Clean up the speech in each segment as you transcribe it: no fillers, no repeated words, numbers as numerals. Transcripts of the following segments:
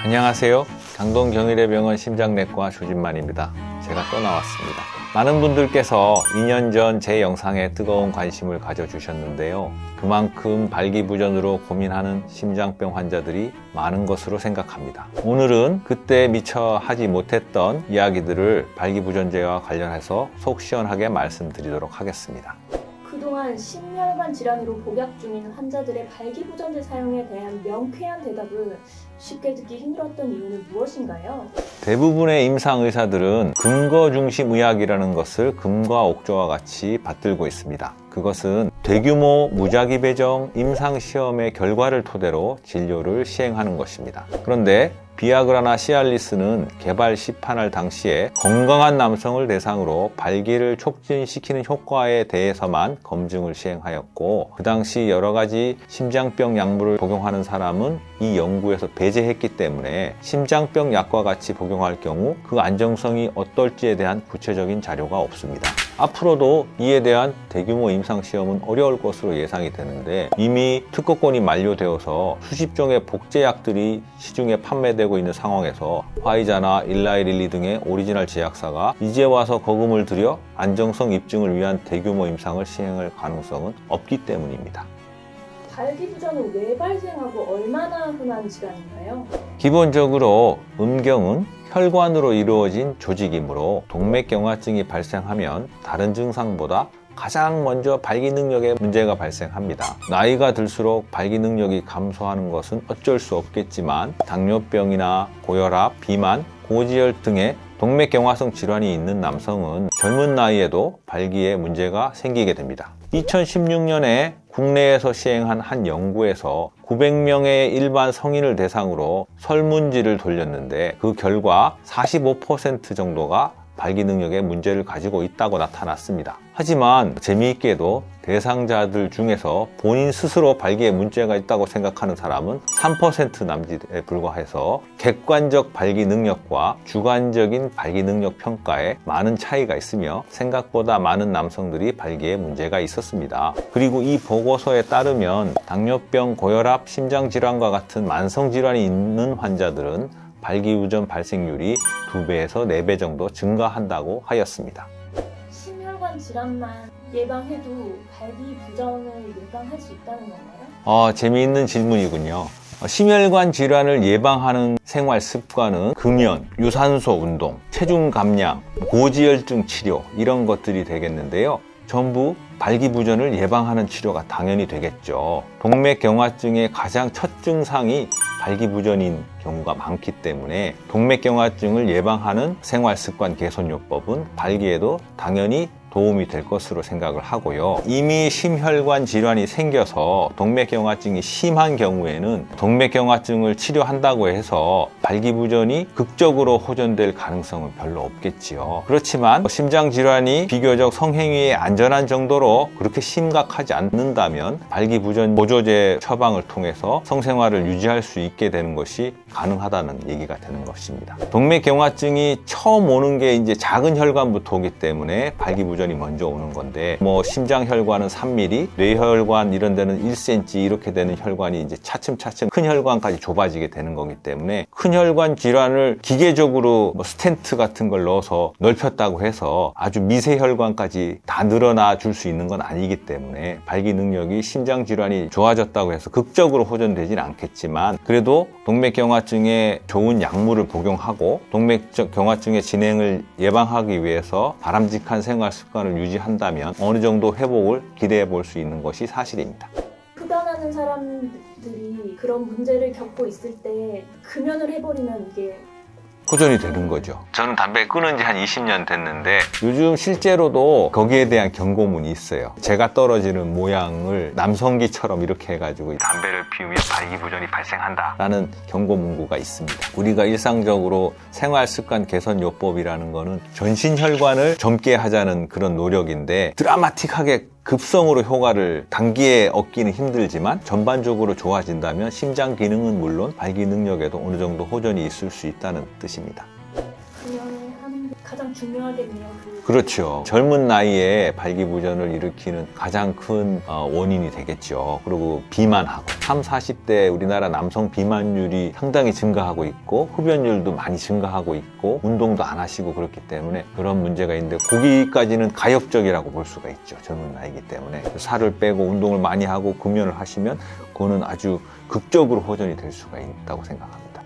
안녕하세요. 강동 경희대병원 심장내과 조진만입니다. 제가 또 나왔습니다. 많은 분들께서 2년 전 제 영상에 뜨거운 관심을 가져주셨는데요. 그만큼 발기부전으로 고민하는 심장병 환자들이 많은 것으로 생각합니다. 오늘은 그때 미처 하지 못했던 이야기들을 발기부전제와 관련해서 속 시원하게 말씀드리도록 하겠습니다. 그동안 심혈관 질환으로 복약 중인 환자들의 발기부전제 사용에 대한 명쾌한 대답을 쉽게 듣기 힘들었던 이유는 무엇인가요? 대부분의 임상의사들은 근거 중심 의학이라는 것을 금과 옥조와 같이 받들고 있습니다. 그것은 대규모 무작위 배정 임상시험의 결과를 토대로 진료를 시행하는 것입니다. 그런데 비아그라나 시알리스는 개발 시판할 당시에 건강한 남성을 대상으로 발기를 촉진시키는 효과에 대해서만 검증을 시행하였고, 그 당시 여러 가지 심장병 약물을 복용하는 사람은 이 연구에서 배제했기 때문에 심장병 약과 같이 복용할 경우 그 안정성이 어떨지에 대한 구체적인 자료가 없습니다. 앞으로도 이에 대한 대규모 임상시험은 어려울 것으로 예상이 되는데, 이미 특허권이 만료되어서 수십 종의 복제약들이 시중에 판매되고 있는 상황에서 화이자나 일라이릴리 등의 오리지널 제약사가 이제 와서 거금을 들여 안정성 입증을 위한 대규모 임상을 시행할 가능성은 없기 때문입니다. 발기부전은 왜 발생하고 얼마나 흔한 질환인가요? 기본적으로 음경은 혈관으로 이루어진 조직이므로 동맥경화증이 발생하면 다른 증상보다 가장 먼저 발기 능력에 문제가 발생합니다. 나이가 들수록 발기 능력이 감소하는 것은 어쩔 수 없겠지만 당뇨병이나 고혈압, 비만, 고지혈 등의 동맥경화성 질환이 있는 남성은 젊은 나이에도 발기에 문제가 생기게 됩니다. 2016년에 국내에서 시행한 한 연구에서 900명의 일반 성인을 대상으로 설문지를 돌렸는데, 그 결과 45% 정도가 발기 능력에 문제를 가지고 있다고 나타났습니다. 하지만 재미있게도 대상자들 중에서 본인 스스로 발기에 문제가 있다고 생각하는 사람은 3% 남짓에 불과해서 객관적 발기 능력과 주관적인 발기 능력 평가에 많은 차이가 있으며 생각보다 많은 남성들이 발기에 문제가 있었습니다. 그리고 이 보고서에 따르면 당뇨병, 고혈압, 심장질환과 같은 만성질환이 있는 환자들은 발기부전 발생률이 2배에서 4배 정도 증가한다고 하였습니다. 심혈관 질환만 예방해도 발기부전을 예방할 수 있다는 건가요? 재미있는 질문이군요. 심혈관 질환을 예방하는 생활 습관은 금연, 유산소 운동, 체중 감량, 고지혈증 치료, 이런 것들이 되겠는데요. 전부 발기부전을 예방하는 치료가 당연히 되겠죠. 동맥경화증의 가장 첫 증상이 발기부전인 경우가 많기 때문에 동맥경화증을 예방하는 생활습관 개선요법은 발기에도 당연히 도움이 될 것으로 생각을 하고요. 이미 심혈관 질환이 생겨서 동맥경화증이 심한 경우에는 동맥경화증을 치료한다고 해서 발기부전이 극적으로 호전될 가능성은 별로 없겠지요. 그렇지만 심장질환이 비교적 성행위에 안전한 정도로 그렇게 심각하지 않는다면 발기부전 보조제 처방을 통해서 성생활을 유지할 수 있게 되는 것이 가능하다는 얘기가 되는 것입니다. 동맥경화증이 처음 오는 게 이제 작은 혈관부터 오기 때문에 발기부전이 먼저 오는 건데, 심장혈관은 3mm, 뇌혈관 이런 데는 1cm 이렇게 되는 혈관이 이제 차츰차츰 큰 혈관까지 좁아지게 되는 거기 때문에 큰 혈관 질환을 기계적으로 스텐트 같은 걸 넣어서 넓혔다고 해서 아주 미세 혈관까지 다 늘어나 줄 수 있는 건 아니기 때문에 발기 능력이 심장 질환이 좋아졌다고 해서 극적으로 호전되진 않겠지만, 그래도 동맥경화증에 좋은 약물을 복용하고 동맥경화증의 진행을 예방하기 위해서 바람직한 생활 습관을 유지한다면 어느 정도 회복을 기대해 볼 수 있는 것이 사실입니다. 흡연하는 사람들이 그런 문제를 겪고 있을 때 금연을 해버리면 이게 호전이 되는 거죠. 저는 담배 끊은 지 한 20년 됐는데 요즘 실제로도 거기에 대한 경고문이 있어요. 제가 떨어지는 모양을 남성기처럼 이렇게 해가지고 담배를 피우면 발기부전이 발생한다 라는 경고문구가 있습니다. 우리가 일상적으로 생활습관 개선요법이라는 거는 전신혈관을 젊게 하자는 그런 노력인데, 드라마틱하게 급성으로 효과를 단기에 얻기는 힘들지만 전반적으로 좋아진다면 심장 기능은 물론 발기 능력에도 어느 정도 호전이 있을 수 있다는 뜻입니다. 금연을 하는 데 가장 중요하겠네요. 그렇죠. 젊은 나이에 발기부전을 일으키는 가장 큰 원인이 되겠죠. 그리고 비만하고 30, 40대 우리나라 남성 비만율이 상당히 증가하고 있고 흡연율도 많이 증가하고 있고 운동도 안 하시고 그렇기 때문에 그런 문제가 있는데 거기까지는 가역적이라고 볼 수가 있죠. 젊은 나이이기 때문에 살을 빼고 운동을 많이 하고 금연을 하시면 그거는 아주 극적으로 호전이 될 수가 있다고 생각합니다.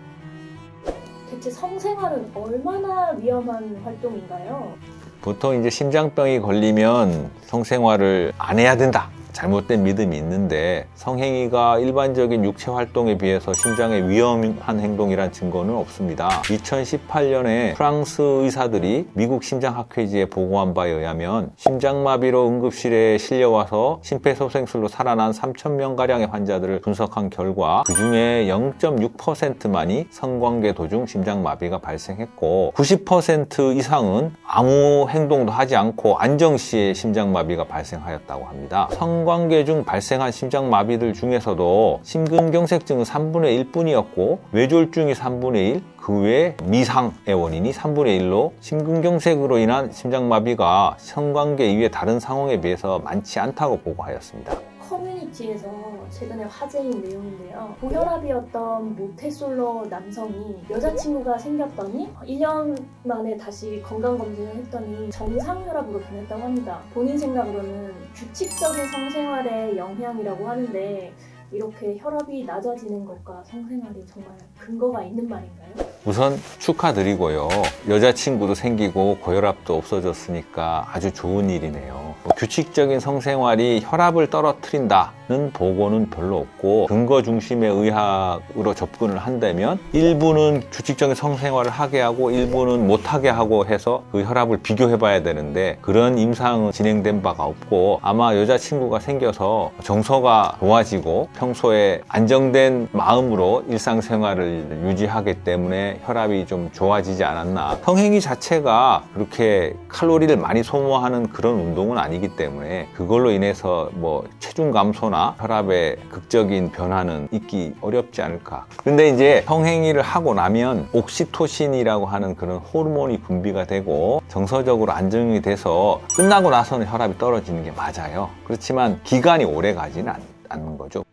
대체 성생활은 얼마나 위험한 활동인가요? 보통 이제 심장병이 걸리면 성생활을 안 해야 된다. 잘못된 믿음이 있는데 성행위가 일반적인 육체 활동에 비해서 심장에 위험한 행동이란 증거는 없습니다. 2018년에 프랑스 의사들이 미국 심장학회지에 보고한 바에 의하면 심장마비로 응급실에 실려와서 심폐소생술로 살아난 3,000명가량의 환자들을 분석한 결과 그중에 0.6%만이 성관계 도중 심장마비가 발생했고 90% 이상은 아무 행동도 하지 않고 안정시에 심장마비가 발생하였다고 합니다. 성관계 중 발생한 심장마비들 중에서도 심근경색증은 3분의 1뿐이었고 뇌졸중이 3분의 1, 그 외에 미상의 원인이 3분의 1로 심근경색으로 인한 심장마비가 성관계 이외 다른 상황에 비해서 많지 않다고 보고하였습니다. 커뮤니티에서 최근에 화제인 내용인데요. 고혈압이었던 모태솔로 남성이 여자친구가 생겼더니 1년 만에 다시 건강검진을 했더니 정상혈압으로 변했다고 합니다. 본인 생각으로는 규칙적인 성생활의 영향이라고 하는데 이렇게 혈압이 낮아지는 것과 성생활이 정말 근거가 있는 말인가요? 우선 축하드리고요. 여자친구도 생기고 고혈압도 없어졌으니까 아주 좋은 일이네요. 규칙적인 성생활이 혈압을 떨어뜨린다는 보고는 별로 없고 근거 중심의 의학으로 접근을 한다면 일부는 규칙적인 성생활을 하게 하고 일부는 못하게 하고 해서 그 혈압을 비교해 봐야 되는데 그런 임상은 진행된 바가 없고 아마 여자친구가 생겨서 정서가 좋아지고 평소에 안정된 마음으로 일상생활을 유지하기 때문에 혈압이 좀 좋아지지 않았나. 성행위 자체가 그렇게 칼로리를 많이 소모하는 그런 운동은 아니기 때문에 그걸로 인해서 뭐 체중 감소나 혈압의 극적인 변화는 있기 어렵지 않을까. 근데 이제 성행위를 하고 나면 옥시토신이라고 하는 그런 호르몬이 분비가 되고 정서적으로 안정이 돼서 끝나고 나서는 혈압이 떨어지는 게 맞아요. 그렇지만 기간이 오래 가지는 않는 거죠.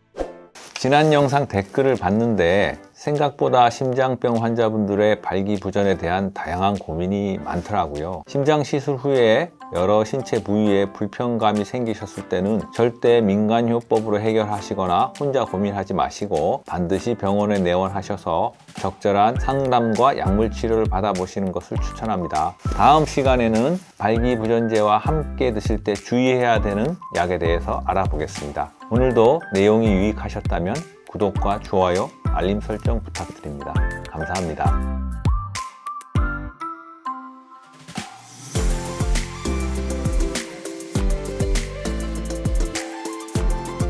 지난 영상 댓글을 봤는데 생각보다 심장병 환자분들의 발기부전에 대한 다양한 고민이 많더라고요. 심장 시술 후에 여러 신체 부위에 불편감이 생기셨을 때는 절대 민간요법으로 해결하시거나 혼자 고민하지 마시고 반드시 병원에 내원하셔서 적절한 상담과 약물 치료를 받아보시는 것을 추천합니다. 다음 시간에는 발기부전제와 함께 드실 때 주의해야 되는 약에 대해서 알아보겠습니다. 오늘도 내용이 유익하셨다면 구독과 좋아요, 알림 설정 부탁드립니다. 감사합니다.